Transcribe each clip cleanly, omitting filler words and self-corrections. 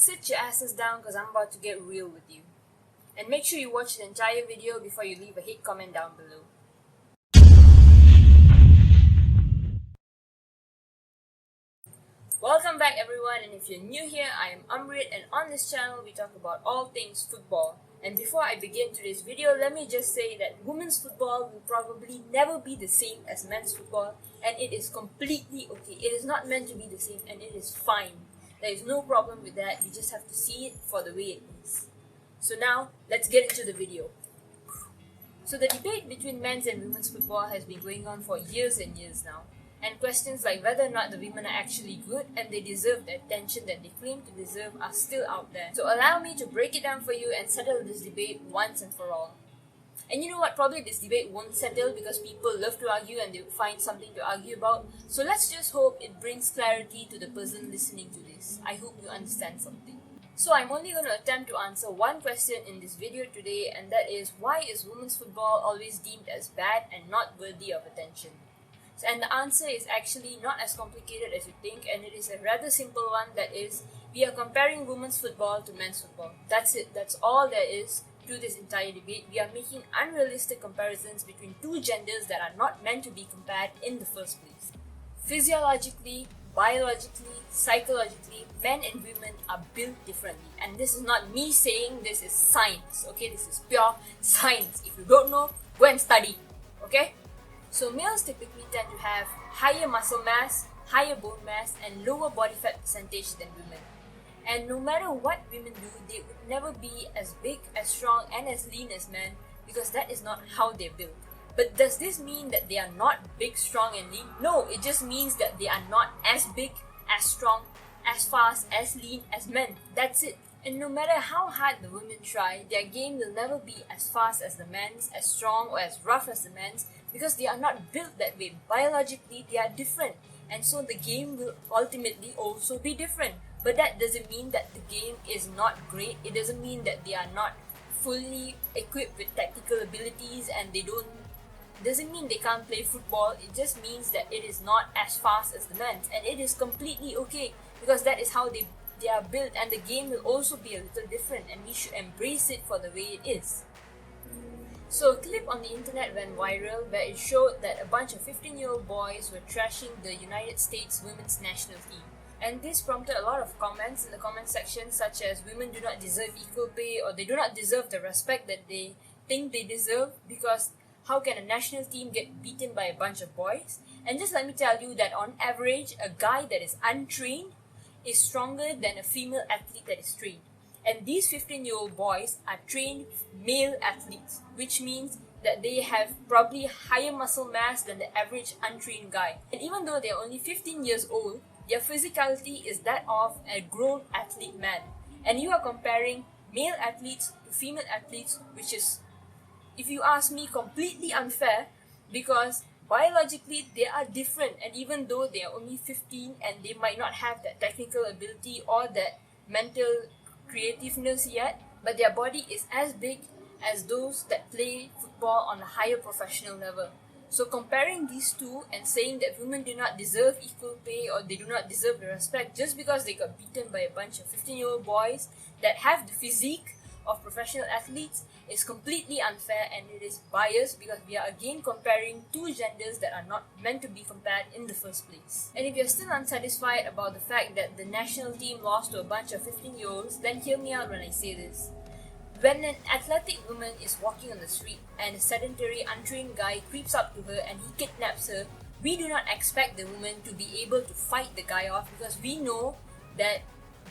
sit your asses down because I'm about to get real with you. And make sure you watch the entire video before you leave a hate comment down below. Welcome back everyone, and if you're new here, I am Amrit, and on this channel we talk about all things football. And before I begin today's video, let me just say that women's football will probably never be the same as men's football, and it is completely okay. It is not meant to be the same, and it is fine. There is no problem with that. We just have to see it for the way it is. So now, let's get into the video. So the debate between men's and women's football has been going on for years and years now. And questions like whether or not the women are actually good and they deserve the attention that they claim to deserve are still out there. So allow me to break it down for you and settle this debate once and for all. And you know what, probably this debate won't settle because people love to argue and they will find something to argue about. So let's just hope it brings clarity to the person listening to this. I hope you understand something. So I'm only going to attempt to answer one question in this video today, and that is, why is women's football always deemed as bad and not worthy of attention? And the answer is actually not as complicated as you think, and it is a rather simple one. That is, we are comparing women's football to men's football. That's it. That's all there is to this entire debate. We are making unrealistic comparisons between two genders that are not meant to be compared in the first place. Physiologically, biologically, psychologically, men and women are built differently. And this is not me saying, this is science, okay? This is pure science. If you don't know, go and study, okay? So males typically tend to have higher muscle mass, higher bone mass, and lower body fat percentage than women. And no matter what women do, they would never be as big, as strong, and as lean as men, because that is not how they're built. But does this mean that they are not big, strong, and lean? No, it just means that they are not as big, as strong, as fast, as lean as men. That's it. And no matter how hard the women try, their game will never be as fast as the men's, as strong or as rough as the men's, because they are not built that way. Biologically, they are different, and so the game will ultimately also be different. But that doesn't mean that the game is not great. It doesn't mean that they are not fully equipped with tactical abilities and doesn't mean they can't play football. It just means that it is not as fast as the men's, and it is completely okay, because that is how they are built, and the game will also be a little different, and we should embrace it for the way it is. So a clip on the internet went viral where it showed that a bunch of 15-year-old boys were trashing the United States women's national team. And this prompted a lot of comments in the comment section, such as women do not deserve equal pay, or they do not deserve the respect that they think they deserve, because how can a national team get beaten by a bunch of boys? And just let me tell you that on average, a guy that is untrained is stronger than a female athlete that is trained. And these 15-year-old boys are trained male athletes, which means that they have probably higher muscle mass than the average untrained guy. And even though they are only 15 years old, their physicality is that of a grown athlete man. And you are comparing male athletes to female athletes, which is, if you ask me, completely unfair, because biologically they are different. And even though they are only 15 and they might not have that technical ability or that mental creativeness yet, but their body is as big as those that play football on a higher professional level. So comparing these two and saying that women do not deserve equal pay or they do not deserve the respect just because they got beaten by a bunch of 15-year-old boys that have the physique of professional athletes is completely unfair, and it is biased, because we are again comparing two genders that are not meant to be compared in the first place. And if you're still unsatisfied about the fact that the national team lost to a bunch of 15-year-olds, then hear me out when I say this. When an athletic woman is walking on the street and a sedentary, untrained guy creeps up to her and he kidnaps her, we do not expect the woman to be able to fight the guy off, because we know that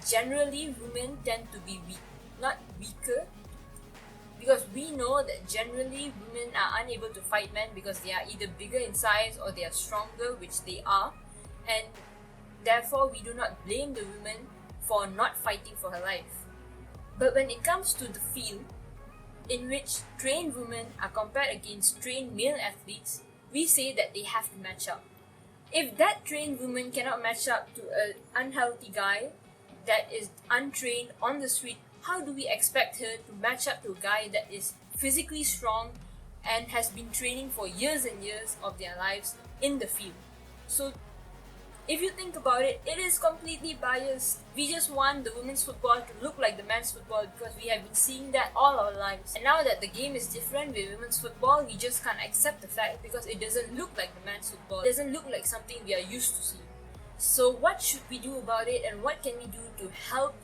generally women tend to be weak. Not weaker, because we know that generally women are unable to fight men because they are either bigger in size or they are stronger, which they are, and therefore we do not blame the woman for not fighting for her life. But when it comes to the field, in which trained women are compared against trained male athletes, we say that they have to match up. If that trained woman cannot match up to an unhealthy guy that is untrained on the street, how do we expect her to match up to a guy that is physically strong and has been training for years and years of their lives in the field? So If you think about it, it is completely biased. We just want the women's football to look like the men's football because we have been seeing that all our lives. And now that the game is different with women's football, we just can't accept the fact because it doesn't look like the men's football. It doesn't look like something we are used to seeing. So what should we do about it, and what can we do to help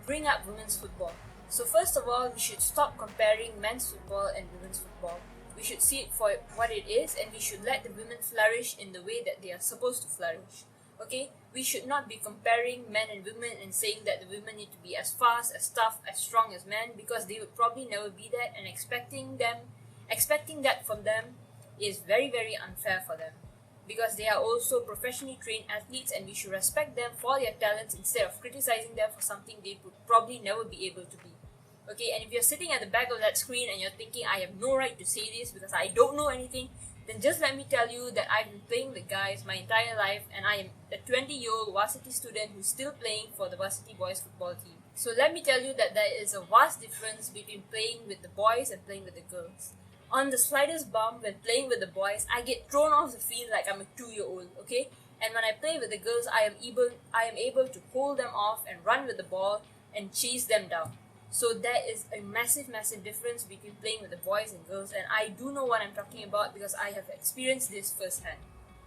bring up women's football? So first of all, we should stop comparing men's football and women's football. We should see it for what it is, and we should let the women flourish in the way that they are supposed to flourish. Okay, we should not be comparing men and women and saying that the women need to be as fast, as tough, as strong as men, because they would probably never be that, and expecting that from them is very, very unfair for them, because they are also professionally trained athletes, and we should respect them for their talents instead of criticizing them for something they would probably never be able to be. Okay, and if you're sitting at the back of that screen and you're thinking, I have no right to say this because I don't know anything, then just let me tell you that I've been playing with guys my entire life, and I am a 20-year-old varsity student who's still playing for the varsity boys football team. So let me tell you that there is a vast difference between playing with the boys and playing with the girls. On the slightest bump when playing with the boys, I get thrown off the field like I'm a 2-year-old, okay? And when I play with the girls, I am able to hold them off and run with the ball and chase them down. So there is a massive difference between playing with the boys and girls, and I do know what I'm talking about because I have experienced this firsthand.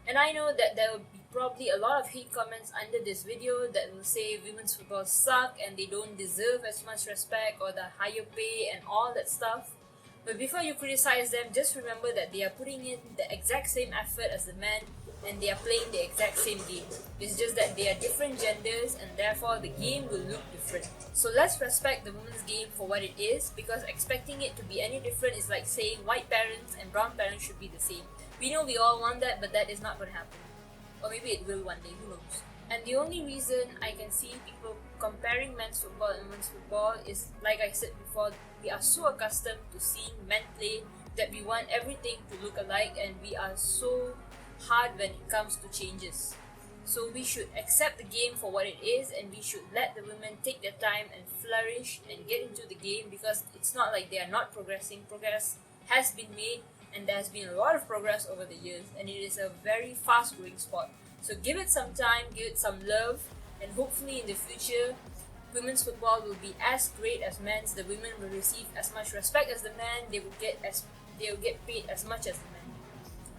And I know that there will be probably a lot of hate comments under this video that will say women's football suck and they don't deserve as much respect or the higher pay and all that stuff. But before you criticize them, just remember that they are putting in the exact same effort as the men, and they are playing the exact same game. It's just that they are different genders, and therefore the game will look different. So let's respect the women's game for what it is, because expecting it to be any different is like saying white parents and brown parents should be the same. We know we all want that, but that is not going to happen. Or maybe it will one day, who knows. And the only reason I can see people comparing men's football and women's football is, like I said before, we are so accustomed to seeing men play that we want everything to look alike, and we are so hard when it comes to changes. So we should accept the game for what it is, and we should let the women take their time and flourish and get into the game, because it's not like they are not progressing. Progress has been made, and there has been a lot of progress over the years, and it is a very fast growing sport. So give it some time, give it some love, and hopefully in the future women's football will be as great as men's. The women will receive as much respect as the men. They will get paid as much as the men.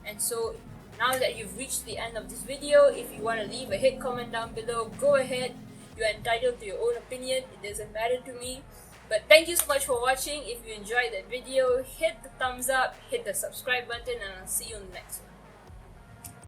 And so now that you've reached the end of this video, if you want to leave a hate comment down below, go ahead. You are entitled to your own opinion. It doesn't matter to me. But thank you so much for watching. If you enjoyed that video, hit the thumbs up, hit the subscribe button, and I'll see you on the next one.